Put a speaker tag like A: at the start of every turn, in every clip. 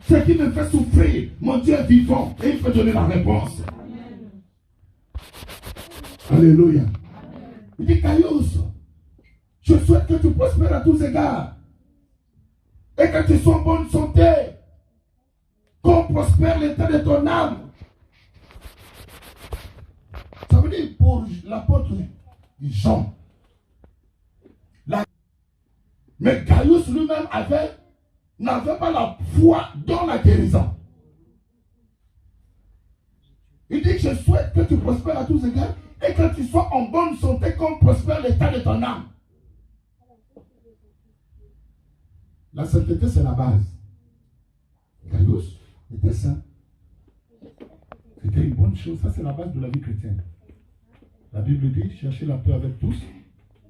A: Ce qui me fait souffrir, mon Dieu est vivant et il peut donner la réponse. Alléluia. Il dit, Caius, je souhaite que tu prospères à tous égards et que tu sois en bonne santé, qu'on prospère l'état de ton âme. Ça veut dire pour l'apôtre Jean. Mais Caius lui-même n'avait pas la foi dans la guérison. Il dit, je souhaite que tu prospères à tous égards et que tu sois en bonne santé, qu'on prospère l'état de ton âme. La sainteté, c'est la base. Caius était saint. C'était une bonne chose. Ça, c'est la base de la vie chrétienne. La Bible dit, cherchez la paix avec tous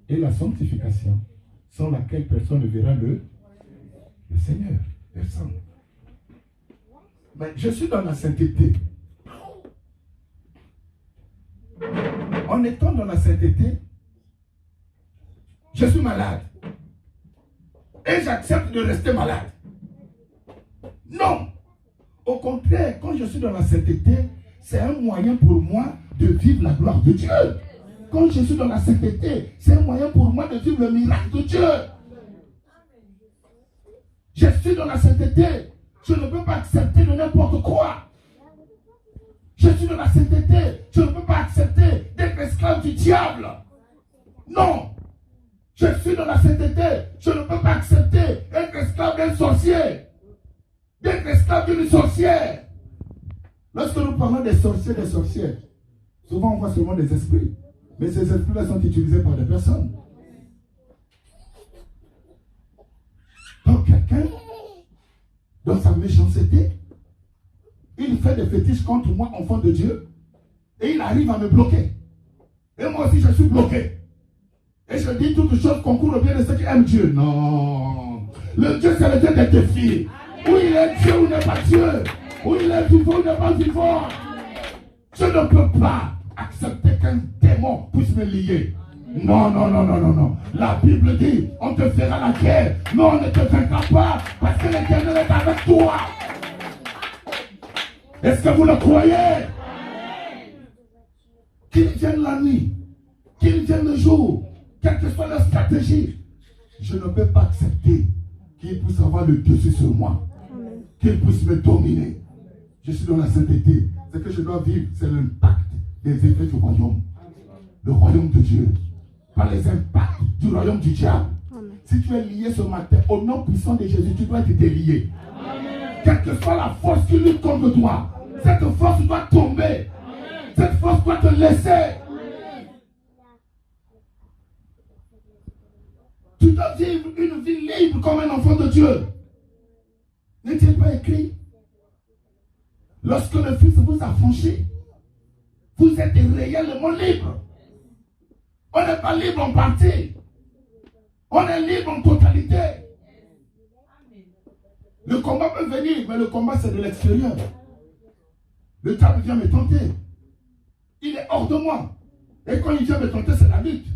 A: et la sanctification, sans laquelle personne ne verra le Seigneur. Personne. Mais je suis dans la sainteté. En étant dans la sainteté, je suis malade. Et j'accepte de rester malade. Non. Au contraire, quand je suis dans la sainteté, c'est un moyen pour moi de vivre la gloire de Dieu. Quand je suis dans la sainteté, c'est un moyen pour moi de vivre le miracle de Dieu. Je suis dans la sainteté. Je ne peux pas accepter de n'importe quoi. Je suis dans la sainteté. Je ne peux pas accepter d'être esclave du diable. Non. Je suis dans la sainteté. Je ne peux pas accepter d'être esclave d'un sorcier. D'être esclave d'une sorcière. Lorsque nous parlons des sorciers, des sorcières, souvent on voit seulement des esprits. Mais ces esprits-là sont utilisés par des personnes. Donc quelqu'un, dans sa méchanceté, il fait des fétiches contre moi, enfant de Dieu, et il arrive à me bloquer. Et moi aussi je suis bloqué. Et je dis toutes choses concourent au bien de ceux qui aiment Dieu. Non. Le Dieu, c'est le Dieu des défis. Où il est Dieu ou n'est pas Dieu. Où il est vivant ou n'est pas vivant. Je ne peux pas accepter qu'un démon puisse me lier. Non, non, non, non, non, non. La Bible dit, on te fera la guerre. Non, on ne te vaincra pas parce que l'Éternel est avec toi. Est-ce que vous le croyez? Qu'il vienne la nuit, qu'il vienne le jour, quelle que soit la stratégie, je ne peux pas accepter qu'il puisse avoir le dessus sur moi, qu'il puisse me dominer. Je suis dans la sainteté. Ce que je dois vivre, c'est l'impact des effets du royaume. Le royaume de Dieu. Par les impacts du royaume du diable. Si tu es lié ce matin, au nom puissant de Jésus, tu dois être délié. Quelle que soit la force qui lutte contre toi, cette force doit tomber. Cette force doit te laisser. Tu dois vivre une vie libre comme un enfant de Dieu. N'est-il pas écrit? Lorsque le Fils vous a franchi, vous êtes réellement libre. On n'est pas libre en partie. On est libre en totalité. Le combat peut venir, mais le combat c'est de l'extérieur. Le diable vient me tenter. Il est hors de moi. Et quand il vient me tenter, c'est la lutte.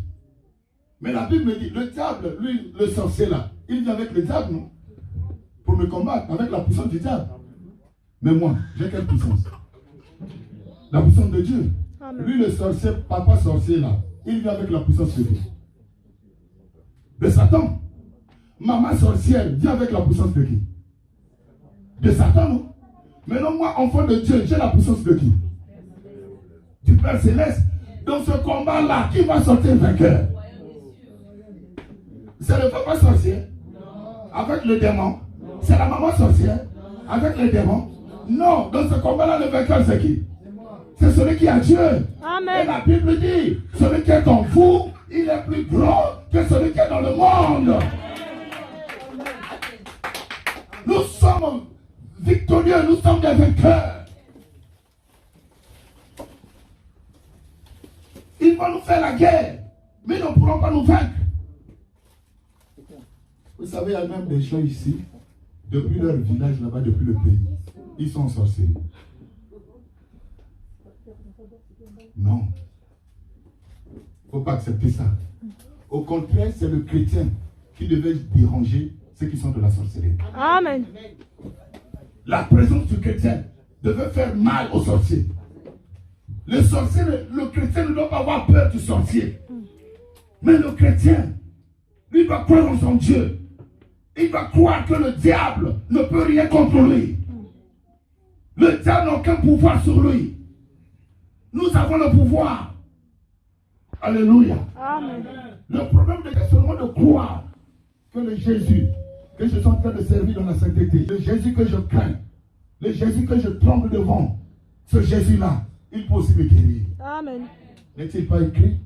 A: Mais la Bible me dit, le diable, lui, le sorcier là, il vient avec le diable, non? Pour me combattre, avec la puissance du diable. Mais moi, j'ai quelle puissance? La puissance de Dieu. Amen. Lui, le sorcier, papa sorcier là, il vient avec la puissance de Dieu. De Satan. Maman sorcière vient avec la puissance de qui? De Satan, non? Mais non, moi, enfant de Dieu, j'ai la puissance de qui? Du Père Céleste. Dans ce combat-là, qui va sortir vainqueur? C'est le papa sorcier avec le démon. C'est la maman sorcière avec le démon. Non, dans ce combat-là, le vainqueur, c'est qui? C'est celui qui a Dieu. Amen. Et la Bible dit, celui qui est en vous, il est plus grand que celui qui est dans le monde. Nous sommes victorieux, nous sommes des vainqueurs. Ils vont nous faire la guerre, mais ils ne pourront pas nous vaincre. Vous savez, il y a même des gens ici, depuis leur village là-bas, depuis le pays, ils sont sorciers. Non. Il ne faut pas accepter ça. Au contraire, c'est le chrétien qui devait déranger ceux qui sont de la sorcellerie.
B: Amen.
A: la présence du chrétien devait faire mal aux sorciers. Le chrétien ne doit pas avoir peur du sorcier. Mais le chrétien, lui doit croire en son Dieu. Il doit croire que le diable ne peut rien contre lui. Le diable n'a aucun pouvoir sur lui. Nous avons le pouvoir. Alléluia.
B: Amen.
A: Le problème est seulement de croire que le Jésus que je suis en train de servir dans la sainteté, le Jésus que je crains, le Jésus que je tremble devant, ce Jésus-là, il peut aussi me guérir.
B: Amen.
A: N'est-il pas écrit?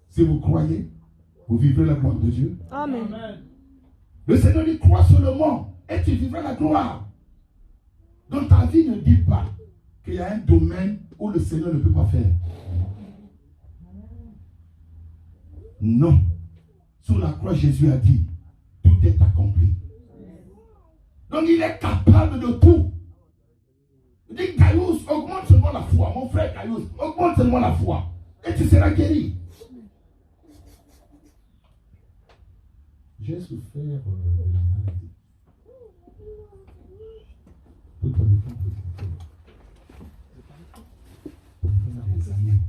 A: Si vous croyez, vous vivrez la gloire de Dieu.
B: Amen.
A: Le Seigneur dit, crois seulement et tu vivras la gloire. Dans ta vie, ne dis pas qu'il y a un domaine où le Seigneur ne peut pas faire. Non. Sur la croix, Jésus a dit, tout est accompli. Donc il est capable de tout. Il dit, Caïus, augmente seulement la foi. Mon frère Caïus, augmente seulement la foi. Et tu seras guéri. J'ai souffert de la maladie. Tout en étant petit. Pendant des années.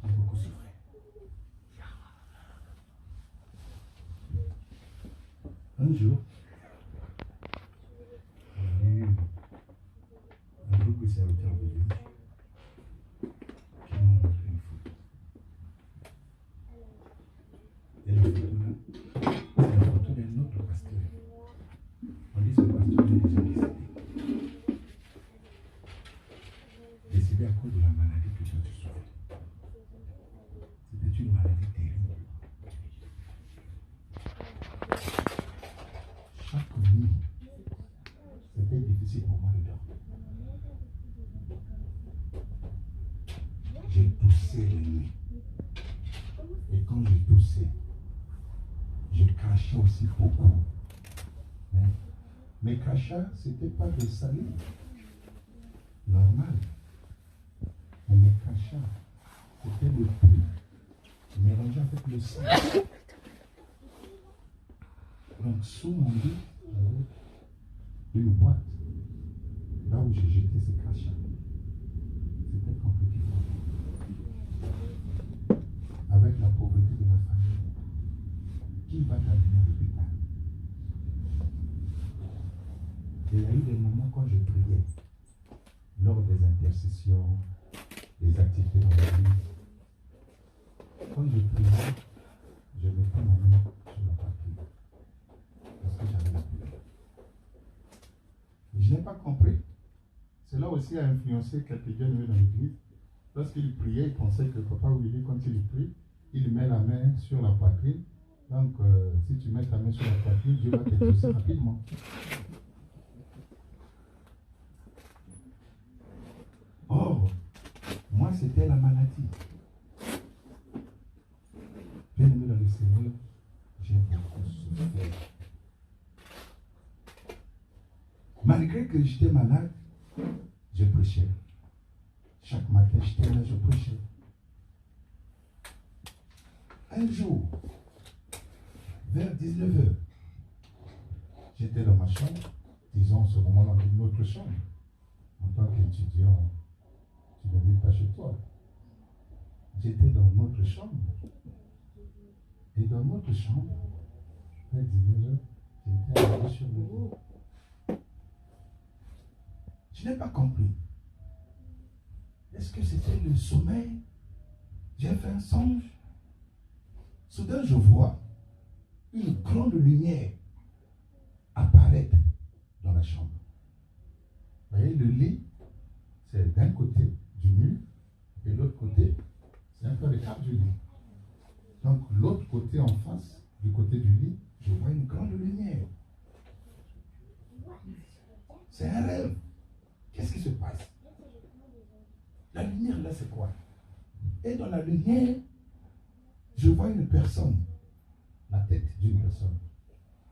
A: J'ai beaucoup souffert. Un jour, on a eu un groupe de serviteurs de Dieu qui m'ont montré une photo. Et la photo là, c'est la photo d'un autre pasteur. On dit ce pasteur est déjà décédé. Décédé à cause de la maladie que toi tu souffres. C'était une maladie terrible. Chaque nuit, c'était difficile pour moi de dormir. J'ai toussé la nuit. Et quand j'ai toussé, je crachais aussi beaucoup. Mais mes crachats, ce n'était pas de salive normal. Mais mes crachats, c'était le pus mélangé avec le sang. Donc, sous mon lit, j'avais une boîte là où j'ai jeté ces crachats. C'était compliqué. Avec la pauvreté de la famille, qui va t'amener à l'hôpital? Il y a eu des moments quand je priais, lors des intercessions, des activités dans l'église. Quand je priais, je mettais ma main sur la poitrine. Parce que j'avais la douleur. Je n'ai pas compris. Cela aussi a influencé quelques jeunes dans l'église. Lorsqu'il priait, il pensait que Papa Willy, quand il prie, il met la main sur la poitrine. Donc, si tu mets ta main sur la poitrine, Dieu va t'exaucer rapidement. Or, moi, c'était la maladie. Bien aimé dans le Seigneur, j'ai beaucoup souffert. Malgré que j'étais malade, je prêchais. Chaque matin, j'étais là, je prêchais. Un jour, vers 19h, j'étais dans ma chambre, disons ce moment-là, dans notre chambre. En tant qu'étudiant, tu ne vis pas chez toi. J'étais dans notre chambre. Et dans notre chambre, vers 19h, j'étais allé sur le lit. Je n'ai pas compris. Est-ce que c'était le sommeil? J'ai fait un songe. Soudain, je vois une grande lumière apparaître dans la chambre. Vous voyez, le lit, c'est d'un côté du mur, et l'autre côté, c'est un peu l'écart du lit. Donc, l'autre côté en face, du côté du lit, je vois une grande lumière. C'est un rêve. Qu'est-ce qui se passe? La lumière, là, c'est quoi? Et dans la lumière, je vois une personne, la tête d'une personne,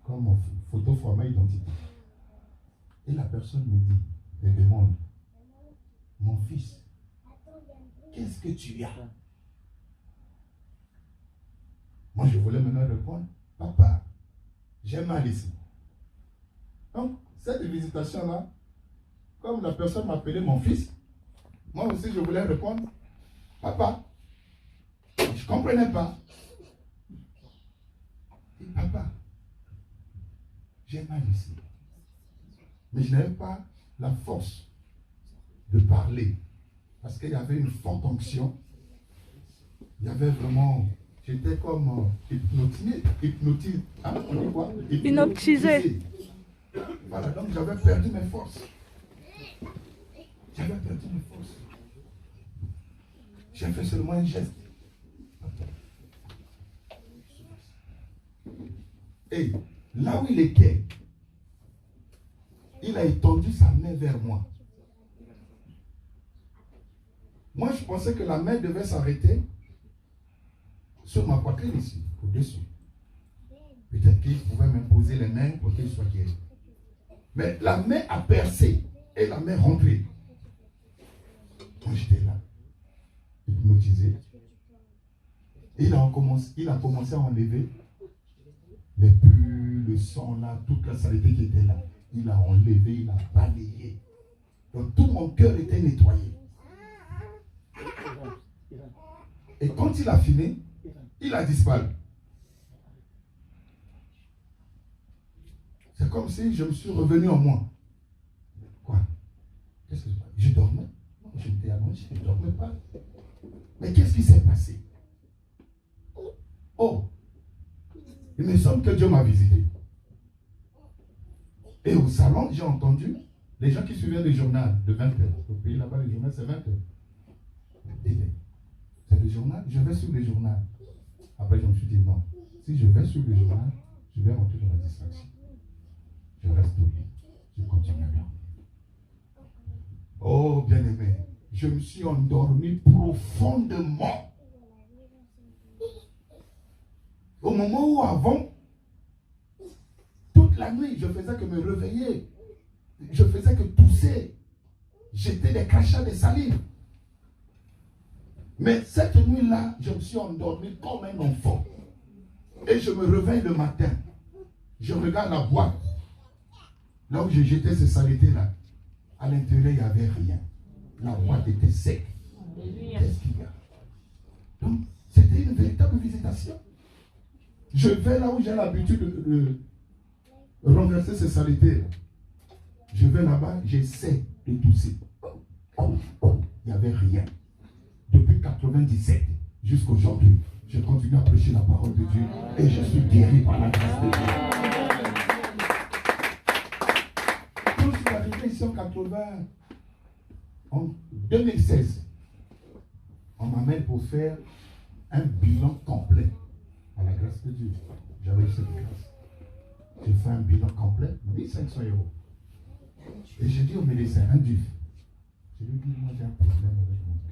A: comme en photo format identité. Et la personne me demande, mon fils, qu'est-ce que tu as? Moi, je voulais maintenant répondre, papa, j'ai mal ici. Donc, cette visitation-là, comme la personne m'appelait mon fils, moi aussi je voulais répondre, papa, je ne comprenais pas. Et papa, j'ai mal ici. Mais je n'avais pas la force de parler. Parce qu'il y avait une forte onction. Il y avait vraiment... J'étais comme hypnotisé. Hein, on dit quoi?
B: Hypnotisé.
A: Voilà, donc j'avais perdu mes forces. J'avais perdu mes forces. J'ai fait seulement un geste. Et là où il était, il a étendu sa main vers moi. Moi, je pensais que la main devait s'arrêter sur ma poitrine ici, au-dessus. Peut-être qu'il pouvait m'imposer les mains pour qu'il soit guéri. Mais la main a percé et la main rentrée. Quand j'étais là, hypnotisé, il a commencé à enlever les pus, le sang là, toute la saleté qui était là. Il a enlevé, il a balayé. Donc tout mon cœur était nettoyé. Et quand il a fini, il a disparu. C'est comme si je me suis revenu en moi. Quoi? Qu'est-ce que je dormais? Non, j'étais allongé, je ne dormais pas. Mais qu'est-ce qui s'est passé? Oh! Il me semble que Dieu m'a visité. Et au salon, j'ai entendu les gens qui suivaient le journal de 20h. Au pays là-bas, le journal, c'est 20h. C'est le journal, je vais suivre le journal. Après, je me suis dit non. Si je vais suivre le journal, je vais rentrer dans la distraction. Je reste au lit. Je continue à dormir. Oh, bien-aimé, je me suis endormi profondément. Au moment où avant, toute la nuit, je faisais que me réveiller. Je faisais que tousser. J'étais des crachats de salive. Mais cette nuit-là, je me suis endormi comme un enfant. Et je me réveille le matin. Je regarde la boîte. Là où j'ai jeté ces saletés-là. À l'intérieur, il n'y avait rien. La boîte était sec. Qu'est-ce qu'il y a? Donc, c'était une véritable visitation. Je vais là où j'ai l'habitude de renverser ces saletés. Je vais là-bas, j'essaie de tousser. Il n'y avait rien. Depuis 97 jusqu'aujourd'hui, je continue à prêcher la parole de Dieu et je suis guéri par la grâce de Dieu. Quand je suis arrivé ici en 2016, on m'amène pour faire un bilan complet à la grâce de Dieu. J'avais eu cette grâce. J'ai fait un bilan complet, 1500 €. Et j'ai dit au médecin, un DUF. Je lui ai dit, moi j'ai un problème avec mon cœur.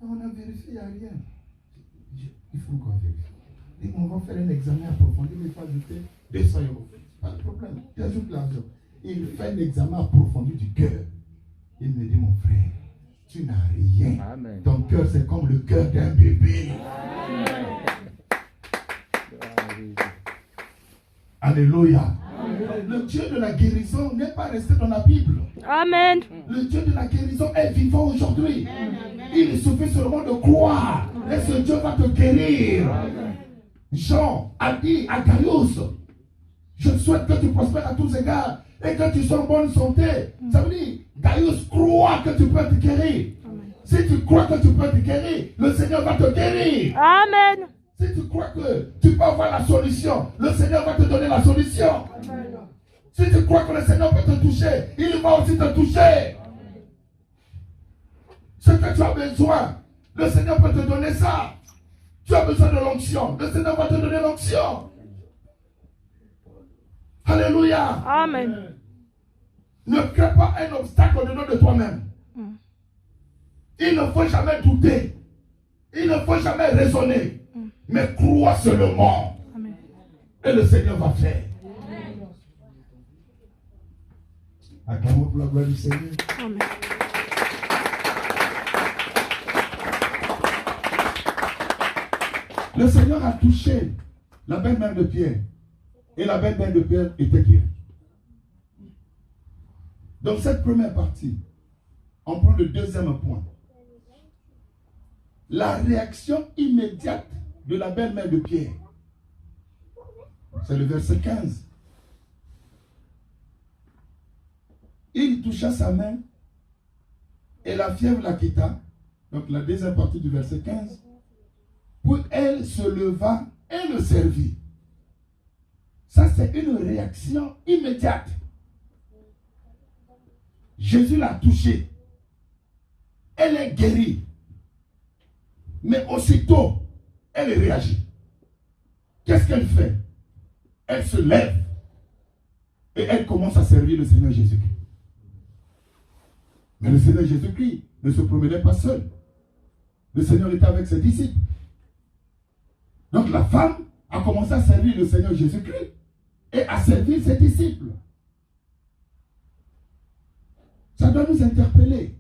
A: On a vérifié, il n'y a rien. Il faut qu'on vérifie. Et on va faire un examen approfondi, mais il faut ajouter 200 €. Pas de problème, j'ajoute l'argent. Il fait un examen approfondi du cœur. Il me dit, mon frère, tu n'as rien. Amen. Ton cœur, c'est comme le cœur d'un bébé. Amen. Alléluia. Le Dieu de la guérison n'est pas resté dans la Bible.
B: Amen.
A: Le Dieu de la guérison est vivant aujourd'hui. Il suffit seulement de croire. Et ce Dieu va te guérir. Jean a dit à Gaius, je souhaite que tu prospères à tous égards et que tu sois en bonne santé. Ça veut dire, Gaius croit que tu peux te guérir. Si tu crois que tu peux te guérir, le Seigneur va te guérir.
B: Amen.
A: Si tu crois que tu peux avoir la solution, le Seigneur va te donner la solution. Si tu crois que le Seigneur peut te toucher, il va aussi te toucher. Ce que tu as besoin, le Seigneur peut te donner ça. Tu as besoin de l'onction, le Seigneur va te donner l'onction. Alléluia.
B: Amen.
A: Ne crée pas un obstacle au-dedans de toi-même. Il ne faut jamais douter. Il ne faut jamais raisonner. Mais crois seulement. Amen. Et le Seigneur va faire. Acclamons pour la gloire du Seigneur. Amen. Le Seigneur a touché la belle-mère de Pierre. Et la belle-mère de Pierre était guérie. Dans cette première partie, on prend le deuxième point. La réaction immédiate de la belle-mère de Pierre. C'est le verset 15. Il toucha sa main et la fièvre la quitta. Donc la deuxième partie du verset 15. Puis elle se leva et le servit. Ça, c'est une réaction immédiate. Jésus l'a touchée. Elle est guérie. Mais aussitôt, elle réagit. Qu'est-ce qu'elle fait? Elle se lève et elle commence à servir le Seigneur Jésus-Christ. Mais le Seigneur Jésus-Christ ne se promenait pas seul. Le Seigneur était avec ses disciples. Donc la femme a commencé à servir le Seigneur Jésus-Christ et à servir ses disciples. Ça doit nous interpeller.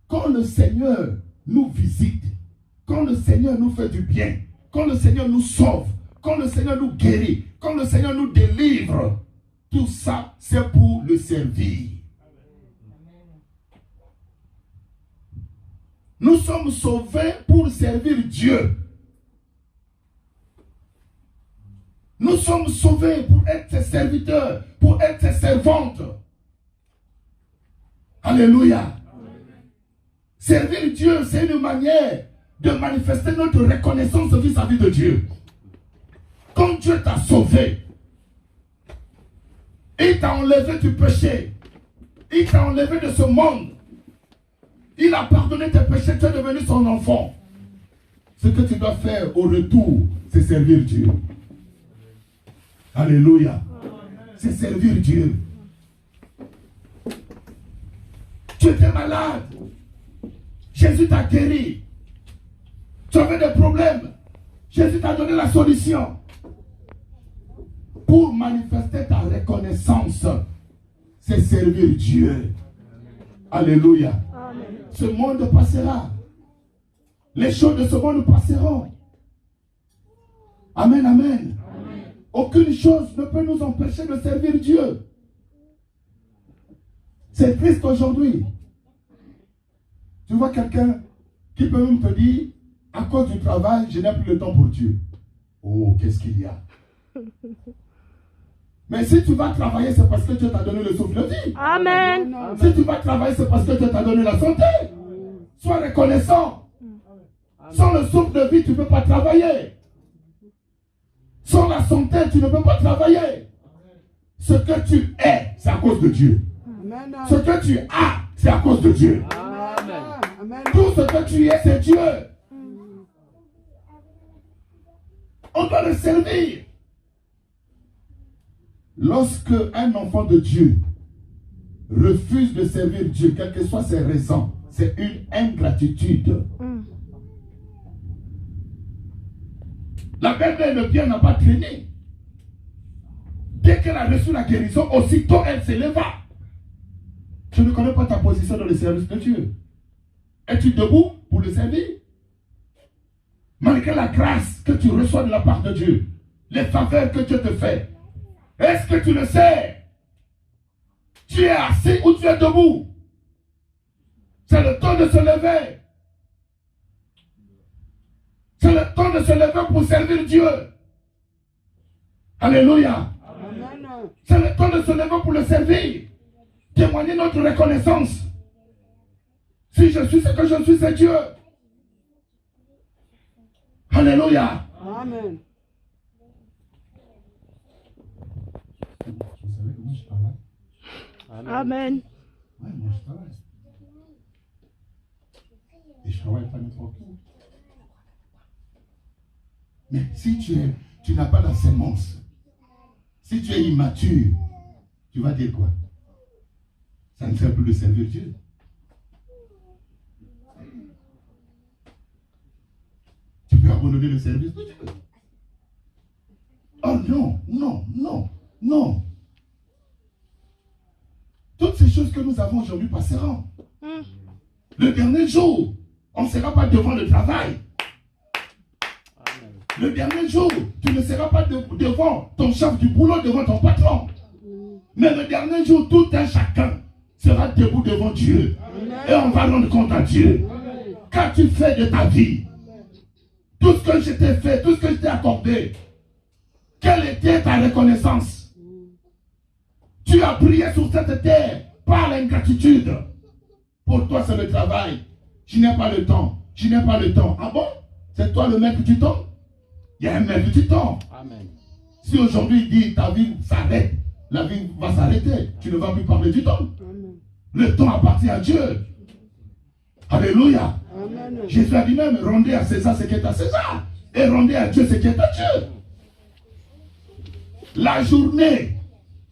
A: Quand le Seigneur nous visite, quand le Seigneur nous fait du bien, quand le Seigneur nous sauve, quand le Seigneur nous guérit, quand le Seigneur nous délivre, tout ça, c'est pour le servir. Nous sommes sauvés pour servir Dieu. Nous sommes sauvés pour être ses serviteurs, pour être ses servantes. Alléluia. Servir Dieu, c'est une manière de manifester notre reconnaissance vis-à-vis de Dieu. Quand Dieu t'a sauvé, il t'a enlevé du péché, il t'a enlevé de ce monde, il a pardonné tes péchés, tu es devenu son enfant. Ce que tu dois faire au retour, c'est servir Dieu. Alléluia. C'est servir Dieu. Tu étais malade. Jésus t'a guéri. Tu avais des problèmes. Jésus t'a donné la solution. Pour manifester ta reconnaissance, c'est servir Dieu. Alléluia.
B: Amen.
A: Ce monde passera. Les choses de ce monde passeront. Amen, amen. Aucune chose ne peut nous empêcher de servir Dieu. C'est triste aujourd'hui. Tu vois quelqu'un qui peut même te dire, à cause du travail, je n'ai plus le temps pour Dieu. Oh, qu'est-ce qu'il y a? Mais si tu vas travailler, c'est parce que Dieu t'a donné le souffle de vie.
B: Amen.
A: Si tu vas travailler, c'est parce que Dieu t'a donné la santé. Sois reconnaissant. Sans le souffle de vie, tu ne peux pas travailler. Sans la santé, tu ne peux pas travailler. Ce que tu es, c'est à cause de Dieu. Ce que tu as, c'est à cause de Dieu. Tout ce que tu es, c'est Dieu. On doit le servir. Lorsque un enfant de Dieu refuse de servir Dieu, quelles que soient ses raisons, c'est une ingratitude. La belle-mère de Pierre n'a pas traîné. Dès qu'elle a reçu la guérison, aussitôt elle s'éleva. Je ne connais pas ta position dans le service de Dieu. Es-tu debout pour le servir? Malgré la grâce que tu reçois de la part de Dieu, les faveurs que Dieu te fait, est-ce que tu le sais? Tu es assis ou tu es debout? C'est le temps de se lever. C'est le temps de se lever pour servir Dieu. Alléluia. C'est le temps de se lever pour le servir. Témoigner notre reconnaissance. Si je suis ce que je suis, c'est Dieu. Alléluia.
C: Amen.
A: Vous savez comment je travaille?
B: Amen.
A: Oui, moi je travaille. Et je travaille pas n'importe où. Mais si tu n'as pas la sémence, si tu es immature, tu vas dire quoi? Ça ne sert plus de servir Dieu. Tu peux abandonner le service de Dieu. Oh non, non, non, non. Toutes ces choses que nous avons aujourd'hui passeront. Le dernier jour, on ne sera pas devant le travail. Le dernier jour, tu ne seras pas devant ton chef du boulot, devant ton patron. Mais le dernier jour, tout un chacun sera debout devant Dieu. Et on va rendre compte à Dieu. Qu'as-tu fait de ta vie? Tout ce que je t'ai fait, tout ce que je t'ai accordé, quelle était ta reconnaissance? Tu as prié sur cette terre par l'ingratitude. Pour toi, c'est le travail. Je n'ai pas le temps. Je n'ai pas le temps. Ah bon? C'est toi le maître du temps? Il y a un maître du temps.
C: Amen.
A: Si aujourd'hui il dit ta vie s'arrête, la vie va s'arrêter. Tu ne vas plus parler du temps. Le temps appartient à Dieu. Alléluia.
D: Amen.
A: Jésus a dit même, rendez à César ce qui est à César. Et rendez à Dieu ce qui est à Dieu. La journée,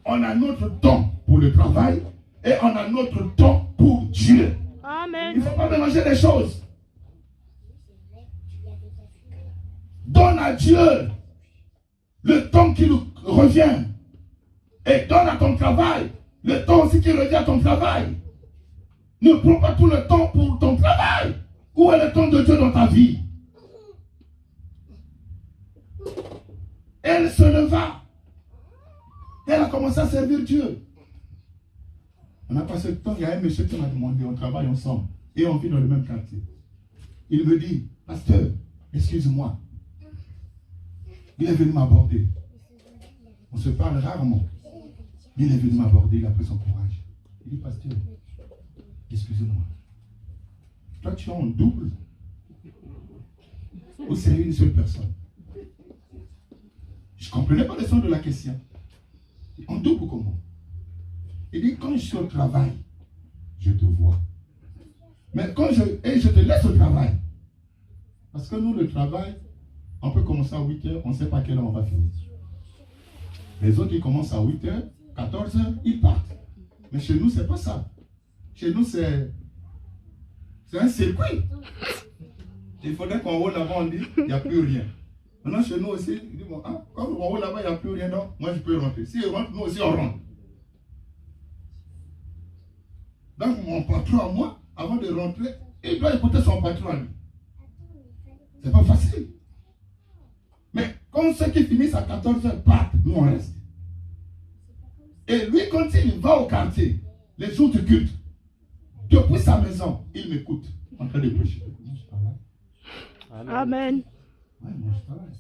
A: on a notre temps pour le travail et on a notre temps pour Dieu. Il
B: Amen.
A: ne faut pas mélanger les choses. Donne à Dieu le temps qui lui revient. Et donne à ton travail le temps aussi qui revient à ton travail. Ne prends pas tout le temps pour ton travail. Où est le temps de Dieu dans ta vie? Elle se leva. Elle a commencé à servir Dieu. On a passé le temps, il y a un monsieur qui m'a demandé, on travaille ensemble. Et on vit dans le même quartier. Il me dit, pasteur, excuse-moi. Il est venu m'aborder. On se parle rarement. Il est venu m'aborder, il a pris son courage. Il dit, pasteur, excusez-moi. Toi, tu es en double? Ou c'est une seule personne? Je ne comprenais pas le sens de la question. En double comment? Il dit, quand je suis au travail, je te vois. Mais quand je te laisse au travail. Parce que nous, le travail, on peut commencer à 8 h, on ne sait pas à quelle heure on va finir. Les autres, ils commencent à 8 h, 14 h, ils partent. Mais chez nous, ce n'est pas ça. Chez nous, c'est un circuit. Il faudrait qu'on roule là-bas, on dit, il n'y a plus rien. Maintenant, chez nous aussi, il dit, bon, ah, comme on roule là-bas, il n'y a plus rien, donc moi, je peux rentrer. Si il rentre, nous aussi, on rentre. Donc, mon patron à moi, avant de rentrer, il doit écouter son patron à lui. C'est pas facile. Mais quand ceux qui finissent à 14 h partent, nous on reste. Et lui, quand il va au quartier, les jours de culte, depuis sa maison, il m'écoute en train de prêcher. Moi, je travaille.
B: Amen.
A: Ouais, moi, je travaille.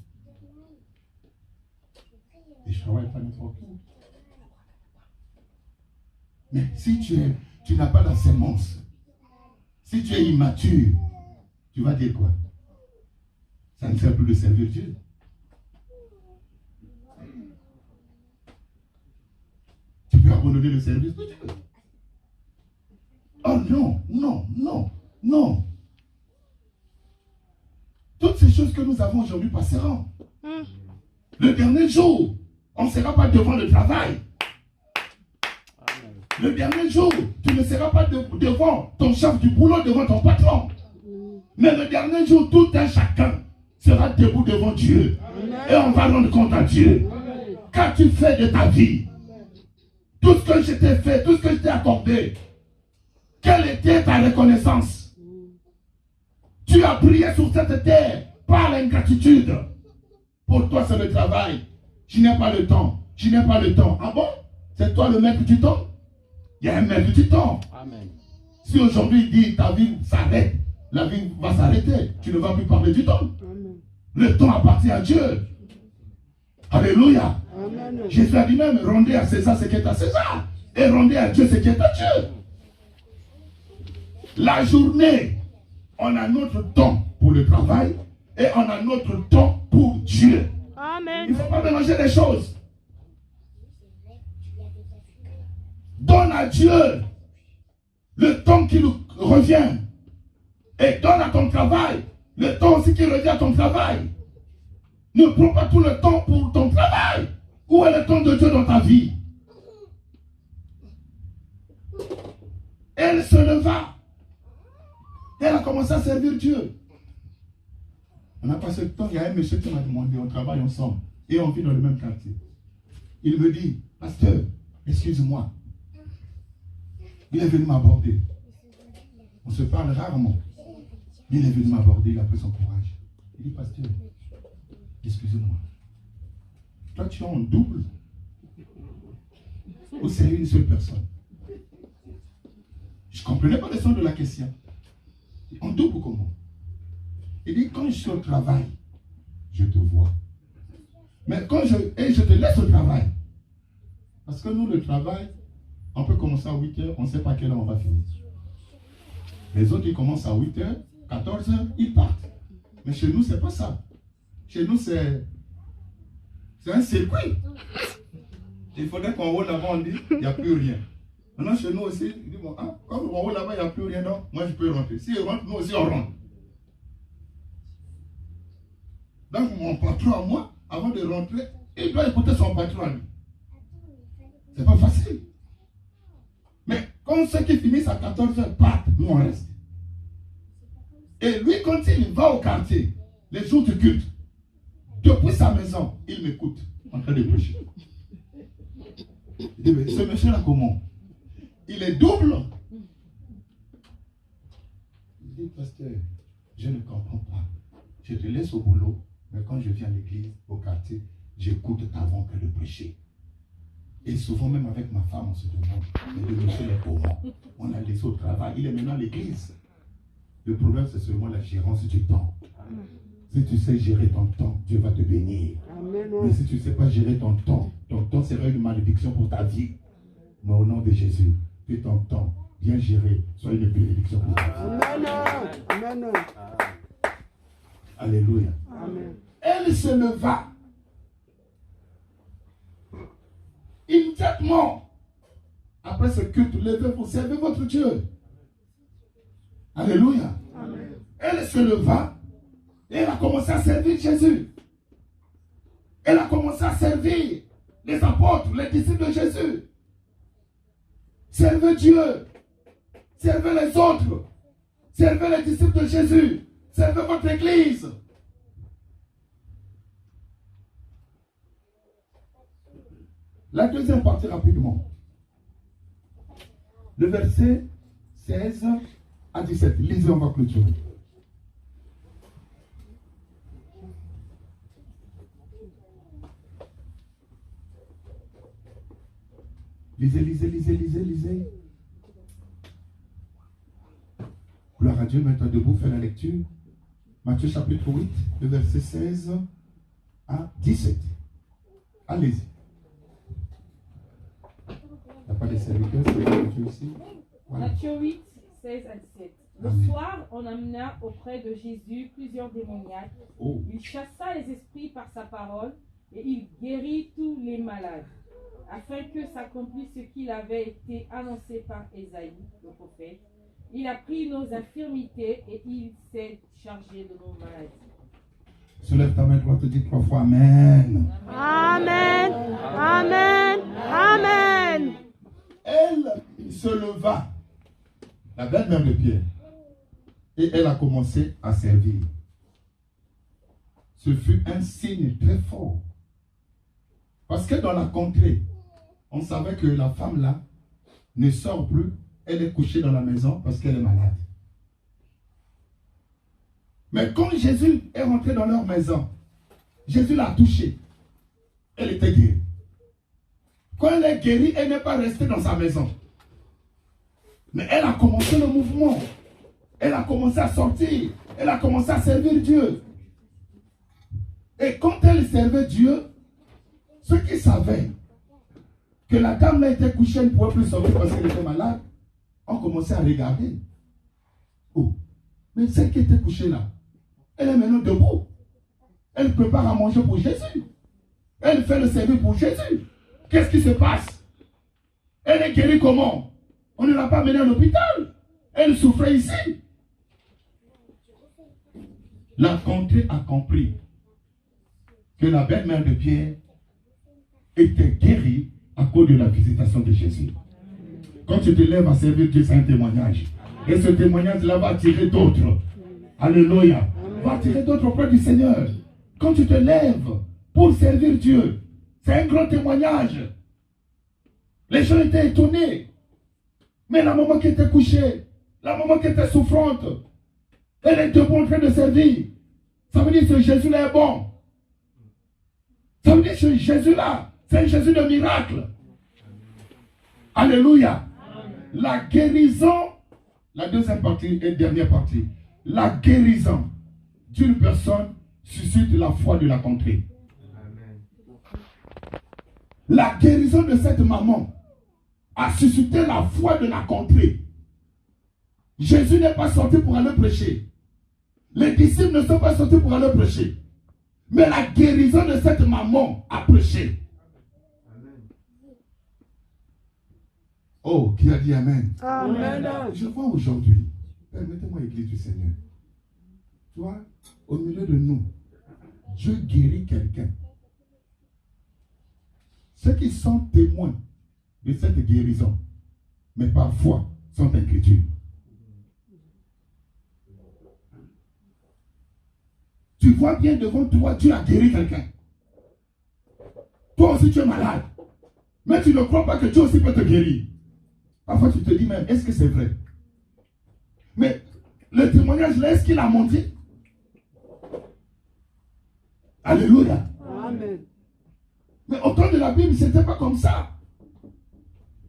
A: Et je travaille pas n'importe où. Mais si tu n'as pas la sémence, si tu es immature, tu vas dire quoi? Ça ne sert plus de servir Dieu. Tu peux abandonner le service de Dieu. Oh non, non, non, non. Toutes ces choses que nous avons aujourd'hui passeront. Le dernier jour, on ne sera pas devant le travail. Le dernier jour, tu ne seras pas devant ton chef du boulot, devant ton patron. Mais le dernier jour, tout un chacun sera debout devant Dieu. Et on va rendre compte à Dieu. Qu'as-tu fait de ta vie? Tout ce que je t'ai fait, tout ce que je t'ai accordé, quelle était ta reconnaissance? Tu as prié sur cette terre par l'ingratitude. Pour toi, c'est le travail. Je n'ai pas le temps. Je n'ai pas le temps. Ah bon? C'est toi le maître du temps? Il y a un maître du temps.
C: Amen.
A: Si aujourd'hui il dit ta vie s'arrête, la vie va s'arrêter. Tu ne vas plus parler du temps. Le temps appartient à Dieu. Alléluia.
D: Amen.
A: Jésus a dit même, rendez à César ce qui est à César. Et rendez à Dieu ce qui est à Dieu. La journée, on a notre temps pour le travail et on a notre temps pour Dieu. Il
B: Amen.
A: ne faut pas mélanger les choses. Donne à Dieu le temps qui lui revient. Et donne à ton travail le temps aussi qui revient à ton travail. Ne prends pas tout le temps pour ton travail. Où est le temps de Dieu dans ta vie? Elle se leva. Elle a commencé à servir Dieu. On a passé le temps, il y a un monsieur qui m'a demandé, on travaille ensemble. Et on vit dans le même quartier. Il me dit, pasteur, excuse-moi. Il est venu m'aborder. On se parle rarement. Il est venu m'aborder, il a pris son courage. Il dit, pasteur, Excusez-moi. Toi, tu es en double. Ou c'est une seule personne? Je ne comprenais pas le sens de la question. En double comment? Il dit, quand je suis au travail, je te vois. Mais quand je te laisse au travail. Parce que nous, le travail, on peut commencer à 8 heures, on ne sait pas à quelle heure on va finir. Les autres, ils commencent à 8 heures, 14 heures, ils partent. Mais chez nous, ce n'est pas ça. Chez nous, c'est un circuit. Il faudrait qu'on roule là-bas, on dit, il n'y a plus rien. Maintenant, chez nous aussi, il dit, bon, hein, comme on roule là-bas, il n'y a plus rien, donc moi, je peux rentrer. Si il rentre, nous aussi, on rentre. Donc, mon patron à moi, avant de rentrer, il doit écouter son patron à lui. C'est pas facile. Mais quand ceux qui finissent à 14 heures partent, nous, on reste. Et lui, quand il va au quartier, les jours de culte, depuis sa maison, il m'écoute en train de prêcher. Il dit, mais ce monsieur-là, comment? Il est double. Il dit, pasteur, je ne comprends pas. Je te laisse au boulot, mais quand je viens à l'église, au quartier, j'écoute avant que de prêcher. Et souvent, même avec ma femme, on se demande, mais le monsieur est comment? On l'a laissé au travail, il est maintenant à l'église. Le problème, c'est seulement la gérance du temps. Si tu sais gérer ton temps, Dieu va te bénir. Amen. Mais si tu ne sais pas gérer ton temps sera une malédiction pour ta vie. Mais au nom de Jésus, que ton temps bien géré soit une bénédiction pour ta vie. Amen. Amen. Alléluia. Amen. Elle se leva. Immédiatement, après ce culte, levez-vous, servez votre Dieu. Alléluia. Amen. Elle se leva et elle a commencé à servir Jésus. Elle a commencé à servir les apôtres, les disciples de Jésus. Servez Dieu. Servez les autres. Servez les disciples de Jésus. Servez votre église. La deuxième partie rapidement. Le verset 16 à 17. Lisez, on va clôturer. Lisez. Gloire à Dieu, mets-toi debout, fais la lecture. Matthieu chapitre 8, le verset 16 à 17. Allez-y. Il n'y a pas de serviteurs, c'est Matthieu aussi. Voilà.
C: Matthieu 8, 16 à 17. Le
A: Amen.
C: soir, on amena auprès de Jésus plusieurs démoniaques.
A: Oh.
C: Il chassa les esprits par sa parole et il guérit tous les malades, afin que s'accomplisse ce qu'il avait été annoncé par Ésaïe, le prophète. Il a pris nos infirmités et il s'est chargé de nos maladies.
A: Soulève ta main droite, te dis 3 fois Amen.
B: Amen. Amen. Amen.
A: Elle se leva, la belle-mère de Pierre, et elle a commencé à servir. Ce fut un signe très fort. Parce que dans la contrée, on savait que la femme là ne sort plus, elle est couchée dans la maison parce qu'elle est malade. Mais quand Jésus est rentré dans leur maison, Jésus l'a touchée. Elle était guérie. Quand elle est guérie, elle n'est pas restée dans sa maison. Mais elle a commencé le mouvement. Elle a commencé à sortir. Elle a commencé à servir Dieu. Et quand elle servait Dieu, ceux qui savaient que la dame là était couchée, elle ne pouvait plus sortir parce qu'elle était malade, ont commencé à regarder. Oh, mais celle qui était couchée là, elle est maintenant debout. Elle prépare à manger pour Jésus. Elle fait le service pour Jésus. Qu'est-ce qui se passe? Elle est guérie comment? On ne l'a pas menée à l'hôpital. Elle souffrait ici. La contrée a compris que la belle-mère de Pierre était guérie à cause de la visitation de Jésus. Quand tu te lèves à servir Dieu, c'est un témoignage. Et ce témoignage-là va attirer d'autres. Alléluia. Va attirer d'autres auprès du Seigneur. Quand tu te lèves pour servir Dieu, c'est un grand témoignage. Les gens étaient étonnés. Mais la maman qui était couchée, la maman qui était souffrante, elle est debout en train de servir. Ça veut dire que Jésus là est bon. Ça veut dire que ce Jésus-là, c'est un Jésus de miracle. Alléluia. La guérison, la deuxième partie et dernière partie. La guérison d'une personne suscite la foi de la contrée. La guérison de cette maman a suscité la foi de la contrée. Jésus n'est pas sorti pour aller prêcher. Les disciples ne sont pas sortis pour aller prêcher. Mais la guérison de cette maman a prêché. Oh, qui a dit Amen?
B: Amen.
A: Je vois aujourd'hui, permettez-moi, Église du Seigneur. Tu vois, au milieu de nous, Dieu guérit quelqu'un. Ceux qui sont témoins de cette guérison, mais parfois sont incrédules. Tu vois bien devant toi, Dieu a guéri quelqu'un. Toi aussi tu es malade. Mais tu ne crois pas que Dieu aussi peut te guérir. Parfois tu te dis même, est-ce que c'est vrai? Mais le témoignage là, est-ce qu'il a menti? Alléluia.
B: Amen.
A: Mais au temps de la Bible, ce n'était pas comme ça.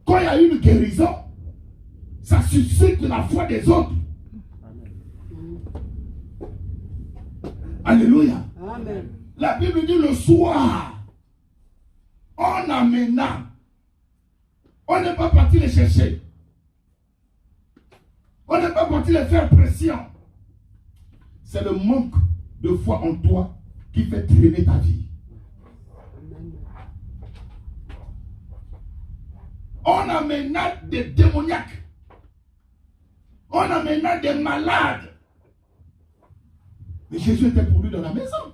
A: Quand il y a une guérison, ça suscite la foi des autres. Alléluia.
B: Amen.
A: La Bible dit le soir, on amena. On n'est pas parti les chercher. On n'est pas parti les faire pression. C'est le manque de foi en toi qui fait traîner ta vie. On amena des démoniaques. On amena des malades. Mais Jésus était pour lui dans la maison.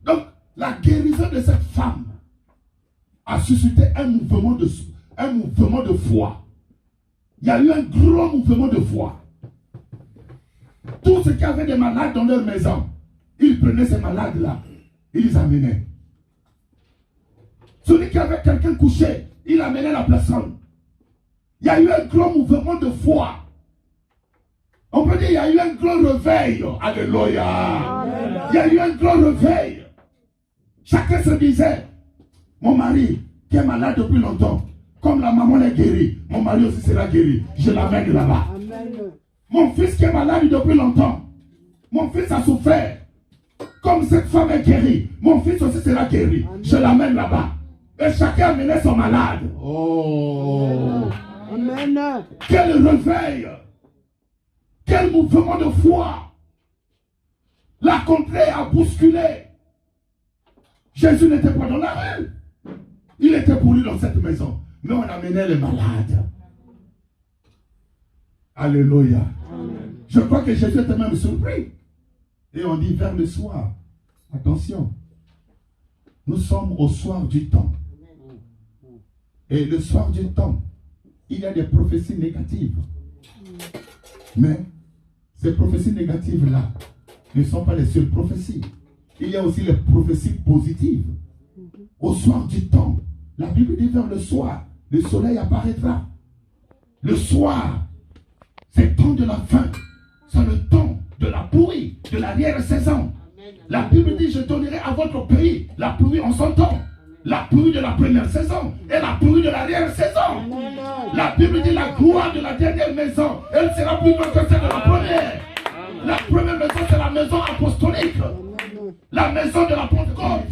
A: Donc, la guérison de cette femme a suscité un mouvement de foi. Il y a eu un grand mouvement de foi. Tous ceux qui avaient des malades dans leur maison, ils prenaient ces malades-là, ils les amenaient. Celui qui avait quelqu'un couché, il amenait la personne. Il y a eu un grand mouvement de foi. On peut dire qu'il y a eu un grand réveil. Alléluia. Il y a eu un grand réveil. Chacun se disait, mon mari qui est malade depuis longtemps, comme la maman est guérie, mon mari aussi sera guéri. Je l'amène là-bas. Mon fils qui est malade depuis longtemps, mon fils a souffert. Comme cette femme est guérie, mon fils aussi sera guéri. Je l'amène là-bas. Et chacun amenait son malade. Oh.
B: Amen.
A: Quel réveil. Quel mouvement de foi. La contrée a bousculé. Jésus n'était pas dans la rue. Il était pour lui dans cette maison. Mais on amenait les malades. Alléluia. Amen. Je crois que Jésus était même surpris. Et on dit vers le soir. Attention. Nous sommes au soir du temps. Et le soir du temps, il y a des prophéties négatives. Mais ces prophéties négatives-là ne sont pas les seules prophéties. Il y a aussi les prophéties positives. Au soir du temps, la Bible dit vers le soir, le soleil apparaîtra. Le soir, c'est le temps de la fin. C'est le temps de la pluie, de l'arrière-saison. La Bible dit, je donnerai à votre pays la pluie en son temps. La pluie de la première saison et la pluie de l'arrière-saison. La Bible dit la gloire de la dernière maison, elle sera plus grande que celle de la première. La première maison, c'est la maison apostolique. La maison de la Pentecôte.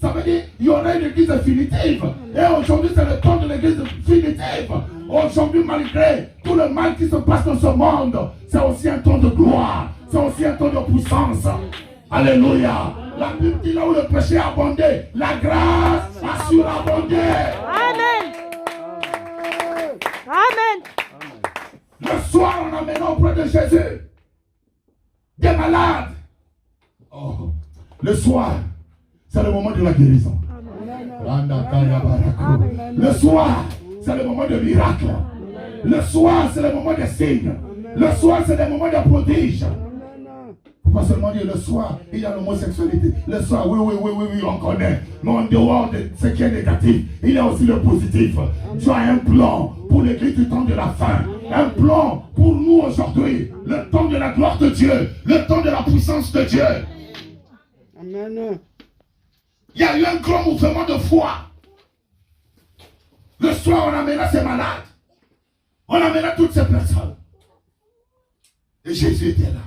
A: Ça veut dire qu'il y aura une église définitive. Et aujourd'hui, c'est le temps de l'église définitive. Aujourd'hui, malgré tout le mal qui se passe dans ce monde, c'est aussi un temps de gloire. C'est aussi un temps de puissance. Alléluia. La Bible dit là où le péché a abondé, la grâce a surabondé.
B: Amen. Amen.
A: Le soir, on amène auprès de Jésus des malades. Oh. Le soir, c'est le moment de la guérison.
B: Amen.
A: Le soir, c'est le moment de miracle. Le soir, c'est le moment des signes. Le soir, c'est le moment de prodiges. Pas seulement dire le soir, il y a l'homosexualité. Le soir, oui, on connaît. Mais en dehors de ce qui est négatif, il y a aussi le positif. Tu as un plan pour l'église du temps de la fin. Un plan pour nous aujourd'hui. Le temps de la gloire de Dieu. Le temps de la puissance de Dieu.
B: Amen.
A: Il y a eu un grand mouvement de foi. Le soir, on amena ces malades. On amena toutes ces personnes. Et Jésus était là.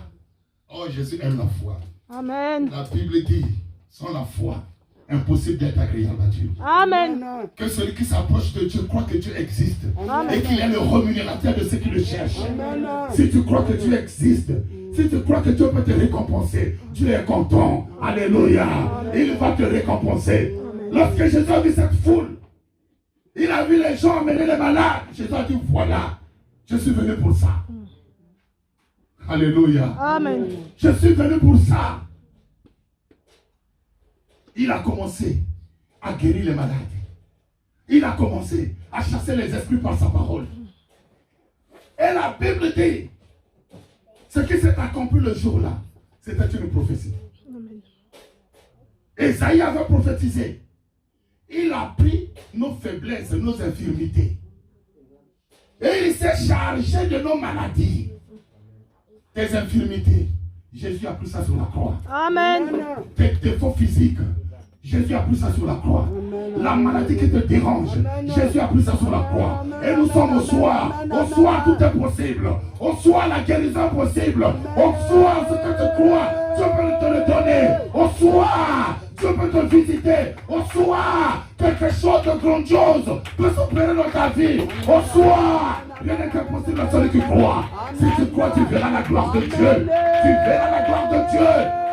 A: Oh, Jésus aime la foi.
B: Amen.
A: La Bible dit, sans la foi, impossible d'être agréable à Dieu.
B: Amen.
A: Que celui qui s'approche de Dieu croit que Dieu existe.
B: Amen.
A: Et qu'il est le rémunérateur de ceux qui le cherchent.
B: Amen.
A: Si tu crois que Dieu existe, si tu crois que Dieu peut te récompenser, Dieu est content. Alléluia. Il va te récompenser. Lorsque Jésus a vu cette foule, il a vu les gens amener les malades. Jésus a dit, voilà, je suis venu pour ça. Alléluia.
B: Amen.
A: Je suis venu pour ça. Il a commencé à guérir les malades. Il a commencé à chasser les esprits par sa parole. Et la Bible dit, ce qui s'est accompli le jour-là, c'était une prophétie. Esaïe avait prophétisé. Il a pris nos faiblesses, nos infirmités. Et il s'est chargé de nos maladies, des infirmités. Jésus a pris ça sur la croix.
B: Amen.
A: Tes défauts physiques, Jésus a pris ça sur la croix. La maladie qui te dérange, Jésus a pris ça sur la croix. Et nous sommes au soir. Au soir, tout est possible. Au soir, la guérison est possible. Au soir, ce que tu crois, Dieu peut te le donner. Au soir, Dieu peut te visiter. Au soir, quelque chose de grandiose peut s'opérer dans ta vie. Au soir, rien n'est impossible à celui qui croit. Si tu crois, tu verras la gloire de Dieu. Tu verras la gloire de Dieu.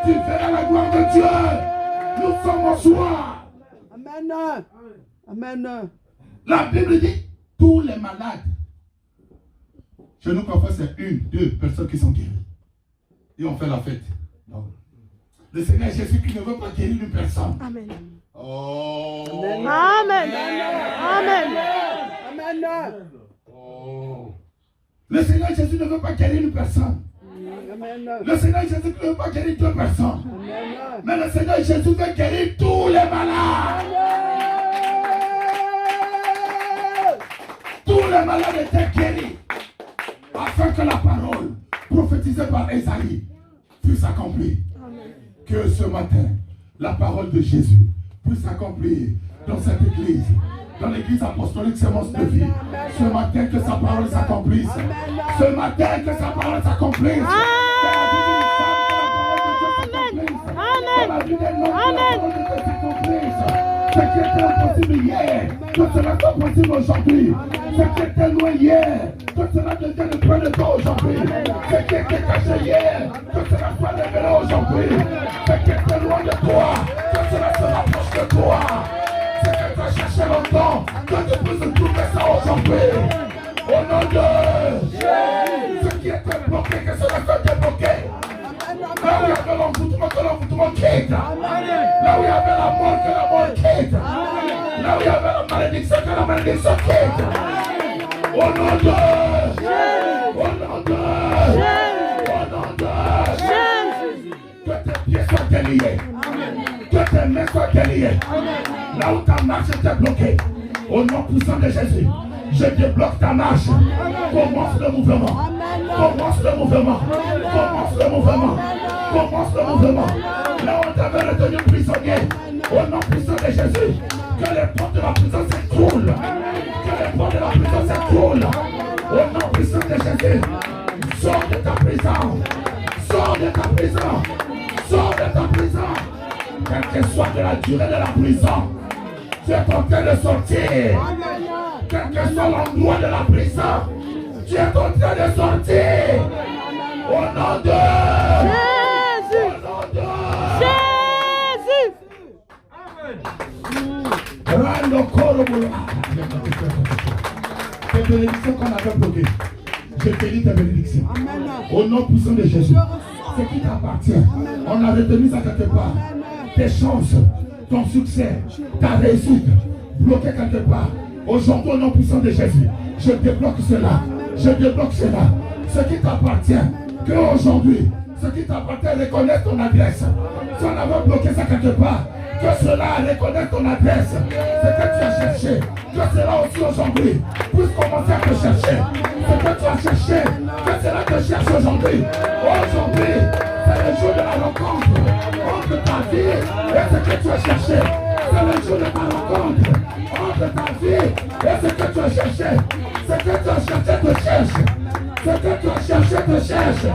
A: Tu verras la gloire de Dieu. Nous sommes au soir.
B: Amen. Amen.
A: La Bible dit, tous les malades. Chez nous, parfois, c'est 1, 2 personnes qui sont guéries. Et on fait la fête. Non. Le Seigneur Jésus qui ne veut pas guérir une personne.
B: Amen.
A: Oh.
B: Amen. Amen. Amen.
A: Oh. Le Seigneur Jésus ne veut pas guérir une personne.
B: Amen.
A: Le Seigneur Jésus ne veut pas guérir 2 personnes.
B: Amen.
A: Mais le Seigneur Jésus veut guérir tous les malades. Tous les malades étaient guéris. Afin que la parole prophétisée par Esaïe puisse s'accomplir. Que ce matin, la parole de Jésus puisse s'accomplir dans cette église. Dans l'église apostolique Sémence de Vie. Ce matin, que sa parole s'accomplisse. Ce matin, que sa parole s'accomplisse. Dans la vie d'une femme, que la parole de Dieu s'accomplisse. Dans la vie d'un homme, que la parole de Dieu s'accomplisse. Ce qui était impossible hier, que cela soit possible aujourd'hui. Ce qui était loin hier, que cela devienne près de toi aujourd'hui. Ce qui était caché hier, que cela soit révélé aujourd'hui. Ce qui était loin de toi, que cela se rapproche de toi. Ce que tu as cherché longtemps, que tu puisses trouver ça aujourd'hui. Au nom de Jésus. Ce qui était bloqué, que cela soit débloqué. Là où il y avait l'envoûtement, que l'envoûtement quitte. Là où il y avait la mort, que la mort quitte. Là où il y avait la malédiction, que la malédiction quitte. Au nom de Jésus. Au nom de Jésus. Au nom de Jésus. Que tes pieds soient déliés. Que tes mains soient déliées. Là où ta marche était bloquée. Au nom puissant de Jésus. Je débloque ta marche. Commence le mouvement. Commence le mouvement. Commence le mouvement. Commence le mouvement. Là où on t'avait retenu prisonnier. Au nom puissant de Jésus. Que les portes de la prison s'écroulent. Que les portes de la prison s'écroulent. Au nom puissant de Jésus. Sors de ta prison. Sors de ta prison. Sors de ta prison. Quelle que soit de la durée de la prison. Tu es en train de sortir. Quel que soit l'endroit de la prison, tu es en train de sortir. Au nom de
B: Jésus.
A: Au nom de
B: Jésus.
A: Rando Korobola. Tes bénédictions qu'on avait bloquées, je te dis tes bénédictions. Au nom puissant de Jésus. Ce qui t'appartient, on a retenu ça quelque part. Tes chances, ton succès, ta réussite, bloquées quelque part. Aujourd'hui, au nom puissant de Jésus, je débloque cela. Je débloque cela. Ce qui t'appartient, qu'aujourd'hui, ce qui t'appartient, reconnaisse ton adresse. Si on avait bloqué ça quelque part, que cela reconnaisse ton adresse. Ce que tu as cherché, que cela aussi aujourd'hui puisse commencer à te chercher. Ce que tu as cherché, que cela te cherche aujourd'hui. Aujourd'hui, C'est le jour de la rencontre entre ta vie et ce que tu as cherché. C'est le jour de ta rencontre entre ta vie et ce que tu as cherché. Ce que tu as cherché te cherche. Ce que tu as cherché te cherche.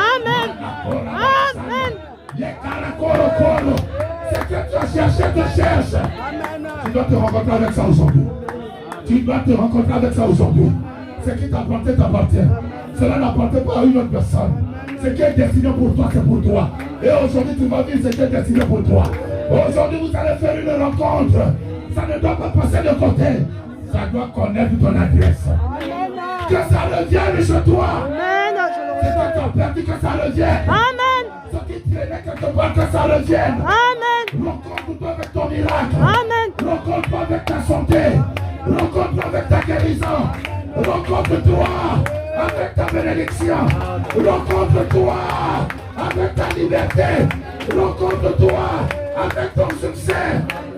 B: Amen. Amen.
A: Les caracoro. Ce que tu as cherché te cherche. Tu dois te rencontrer avec ça aujourd'hui. Tu dois te rencontrer avec ça aujourd'hui. Ce qui t'appartient, t'appartient. Cela n'appartient pas à une autre personne. Ce qui est destiné pour toi, c'est pour toi. Et aujourd'hui, tu vas vivre ce qui est destiné pour toi. Aujourd'hui, vous allez faire une rencontre. Ça ne doit pas passer de côté. Ça doit connaître ton adresse. Que ça revienne chez toi.
B: Amen.
A: C'est que tu as perdu, que ça revienne.
B: Amen.
A: Ce qui traînait quelque part, que ça revienne.
B: Amen.
A: Rencontre-toi avec ton miracle.
B: Amen.
A: Rencontre-toi avec ta santé. Rencontre-toi avec ta guérison. Rencontre-toi avec ta bénédiction. Rencontre-toi avec ta liberté. Rencontre-toi avec ton succès.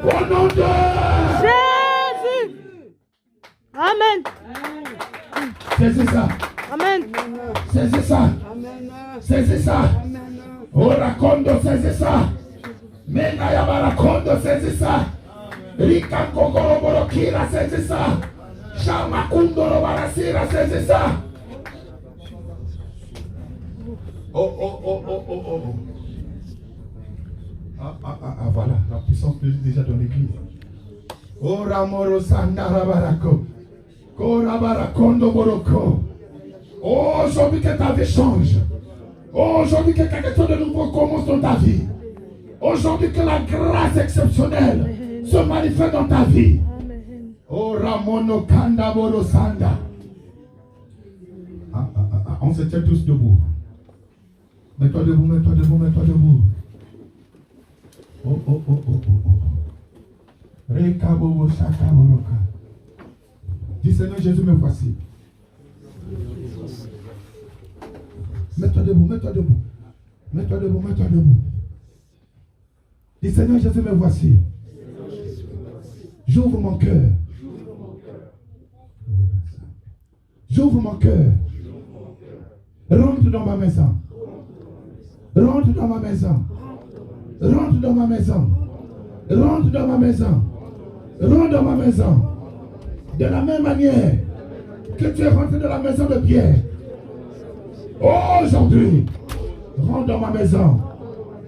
A: Au nom de
B: Jésus. Amen.
A: Saisis ça.
B: Amen.
A: Saisis ça. Saisis ça. Orakondo, saisis ça. Menaya barakondo, saisis ça. Rika Kogoro Borokira, saisis ça. Shama Kundoro Barasira, saisis ça. Oh. Voilà, la puissance de Dieu déjà dans l'église. Ora Moro Sandara Barako. Kora Barakondo Boroko. Oh, aujourd'hui que ta vie change. Oh, aujourd'hui que quelque chose de nouveau commence dans ta vie. Aujourd'hui que la grâce exceptionnelle se manifeste dans ta vie. Oh, Ramono Kanda Boro Sanda. On se tient tous debout. Mets-toi debout, mets-toi debout, mets-toi debout. Oh. Rekabobo Shaka Boroka. Dis Seigneur Jésus, me voici. Mets-toi debout, mets-toi debout. Mets-toi debout, mets-toi debout. Dis Seigneur Jésus, me voici. J'ouvre mon cœur. J'ouvre mon cœur. Rentre dans ma maison. Rentre dans ma maison. Rentre dans ma maison. Rentre dans ma maison. Rentre dans ma maison. De la même manière que tu es rentré dans la maison de Pierre. Aujourd'hui, rentre dans ma maison.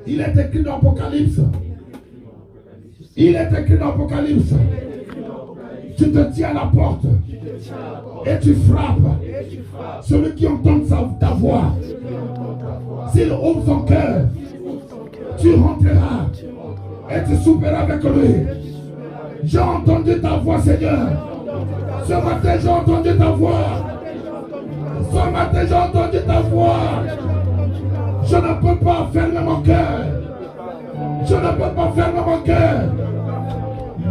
A: Il est écrit dans l'Apocalypse. Il est écrit dans l'Apocalypse. Tu te tiens à la porte et tu frappes. Celui qui entend ta voix, s'il ouvre son cœur, tu rentreras et tu souperas avec lui. J'ai entendu ta voix, Seigneur. Ce matin, j'ai entendu ta voix. Ce matin, j'ai entendu ta voix. Je ne peux pas fermer mon cœur. Je ne peux pas fermer mon cœur.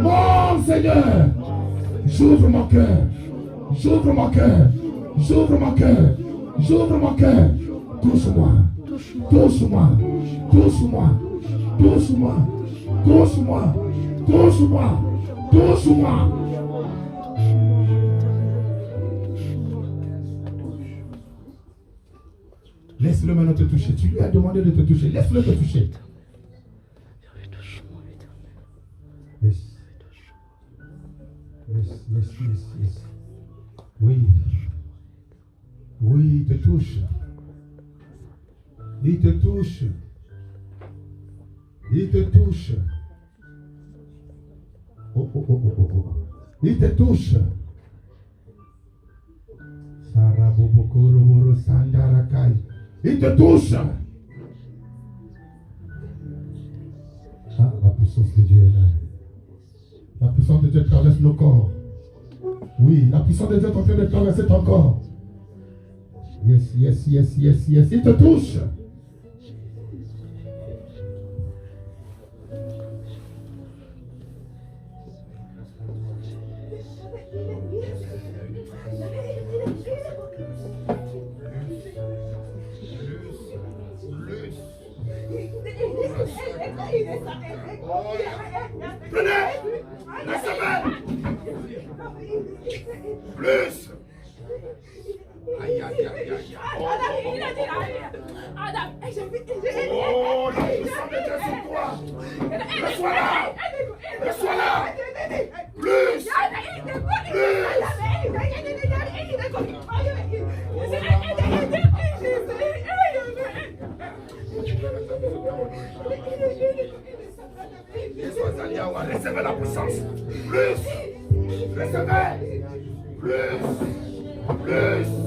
A: Mon Seigneur, j'ouvre mon cœur. J'ouvre mon cœur. J'ouvre mon cœur. J'ouvre mon cœur. Touche-moi. Touche-moi. Touche-moi. Touche-moi. Touche-moi. Touche-moi. Touche-moi. Laisse-le maintenant te toucher. Tu lui as demandé de te toucher. Laisse-le te toucher. Yes. Oui. Oui, il te touche. Il te touche. Il te touche. Oh. Il te touche. Sarabobokoro Sandarakai. Il te touche. La puissance de Dieu est là. La puissance de Dieu traverse nos corps. Oui, la puissance de Dieu est en train de traverser ton corps. Yes. Il te touche. Prenez la semaine. Plus. Aïe.
D: madame. Et j'ai vu.
A: Oh, la puissance de Dieu sur toi. Reçois là. Reçois là. Plus. Recevez la puissance. Plus. Recevez. Plus. Plus.